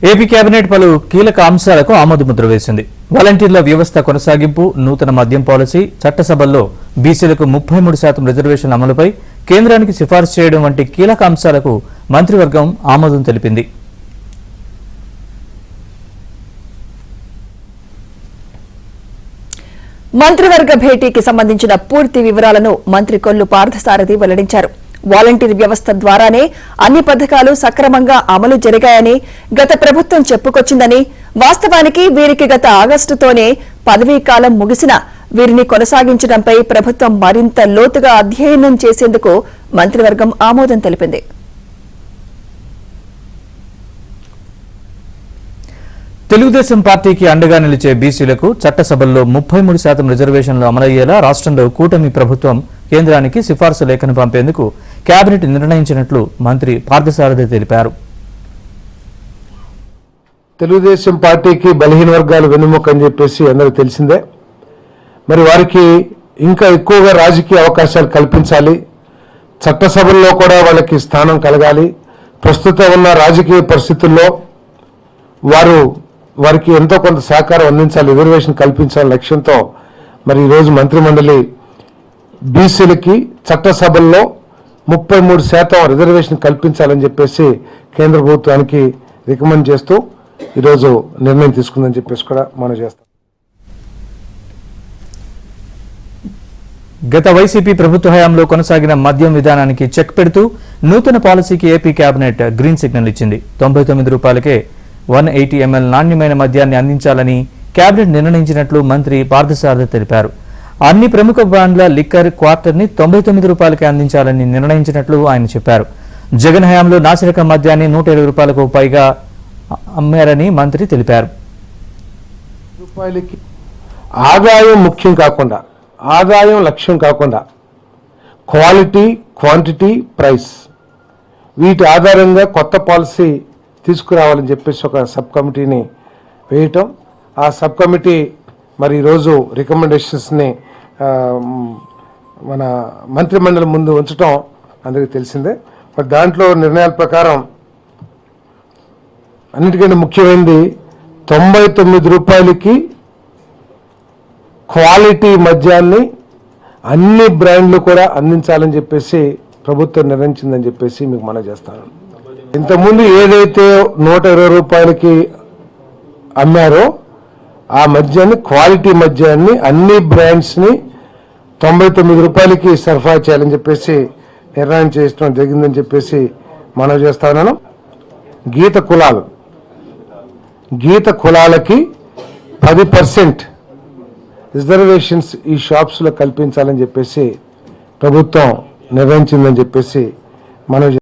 AP cabinet పలు కీలక అంశాలకు ఆమోదముద్ర వేసింది. వాలంటీర్ల వ్యవస్థ కొనసాగింపు, నూతన మద్యం పాలసీ, చట్టసభల్లో బీసీలకు 33% రిజర్వేషన్ అమలుపై కేంద్రానికి సిఫార్సు చేయడం వంటి కీలక అంశాలకు మంత్రివర్గం ఆమోదం తెలిపింది. మంత్రివర్గ భేటీకి సంబంధించిన పూర్తి వివరాలను మంత్రి కొల్లు పార్థసారథి వెల్లడించారు. వాలంటీర్ వ్యవస్థ ద్వారానే అన్ని పథకాలు సక్రమంగా అమలు జరిగాయని గత ప్రభుత్వం చెప్పుకొచ్చిందని, వాస్తవానికి వీరికి గత ఆగస్టుతోనే పదవీకాలం ముగిసినా వీరిని కొనసాగించడంపై ప్రభుత్వం మరింత లోతుగా అధ్యయనం చేసేందుకు మంత్రివర్గం ఆమోదం తెలిపింది. తెలుగుదేశం పార్టీకి అండగా నిలిచే బీసీలకు చట్టసభల్లో 33% రిజర్వేషన్లు అమలయ్యేలా రాష్ట్రంలో కూటమి ప్రభుత్వం కేంద్రానికి సిఫార్సు లేఖను పంపేందుకు కేబినెట్ నిర్ణయించినట్లు మంత్రి పార్థసారథి తెలిపారు. తెలుగుదేశం పార్టీకి బలహీన వర్గాలు వెన్నుముక అని చెప్పేసి అందరికీ తెలిసిందే. మరి వారికి ఇంకా ఎక్కువగా రాజకీయ అవకాశాలు కల్పించాలి, చట్టసభల్లో కూడా వాళ్ళకి స్థానం కలగాలి. ప్రస్తుతం ఉన్న రాజకీయ పరిస్థితుల్లో వారికి ఎంతో కొంత సహకారం అందించాలి, రిజర్వేషన్ కల్పించాలనే లక్ష్యంతో మరి ఈరోజు మంత్రిమండలి బీసీలకి చట్టసభల్లో 33% రిజర్వేషన్ కల్పించాలని చెప్పేసి కేంద్ర ప్రభుత్వానికి రికమెండ్ చేస్తూ ఈరోజు నిర్ణయం తీసుకుందని చెప్పేసి కూడా మనం చేస్తాం. గత వైసీపీ ప్రభుత్వ హయాంలో కొనసాగిన మద్యం విధానానికి చెక్ పెడుతూ నూతన పాలసీకి ఏపీ కేబినెట్ గ్రీన్ సిగ్నల్ ఇచ్చింది. 99 రూపాయలకే 180 ml నాణ్యమైన మద్యాన్ని అందించాలని కేబినెట్ నిర్ణయించినట్లు మంత్రి పార్థసారథి తెలిపారు. అన్ని ప్రముఖ బ్రాండ్ల లిక్కర్ క్వార్టర్ని 99 రూపాయలకే అందించాలని నిర్ణయించినట్లు ఆయన చెప్పారు. జగన్ హయాంలో నాసిరకం మద్యాన్ని 120 రూపాయలకు పైగా అమ్మారని మంత్రి తెలిపారు. ఆదాయం ముఖ్యం కాకుండా, ఆదాయం లక్ష్యం కాకుండా క్వాలిటీ, క్వాంటిటీ, ప్రైస్ వీటి ఆధారంగా కొత్త పాలసీ తీసుకురావాలని చెప్పేసి ఒక సబ్ కమిటీని వేయటం, ఆ సబ్ కమిటీ మరి ఈరోజు రికమెండేషన్స్ని మన మంత్రిమండలి ముందు ఉంచడం అందరికీ తెలిసిందే. మరి దాంట్లో నిర్ణయాల ప్రకారం అన్నిటికంటే ముఖ్యమైనది 99 రూపాయలకి క్వాలిటీ మద్యాన్ని అన్ని బ్రాండ్లు కూడా అందించాలని చెప్పేసి ప్రభుత్వం నిర్ణయించిందని చెప్పేసి మీకు మనవి చేస్తాను. ఇంతకుముందు ఏదైతే 120 రూపాయలకి అమ్మారో ఆ మద్యాన్ని, క్వాలిటీ మద్యాన్ని అన్ని బ్రాండ్స్ని 99 రూపాయలకి సరఫరా చేయాలని చెప్పేసి నిర్ణయం చేయడం జరిగిందని చెప్పేసి మనవి చేస్తాను. గీత కులాలకి 10% రిజర్వేషన్స్ ఈ షాప్స్లో కల్పించాలని చెప్పేసి ప్రభుత్వం నిర్ణయించిందని చెప్పేసి మనవి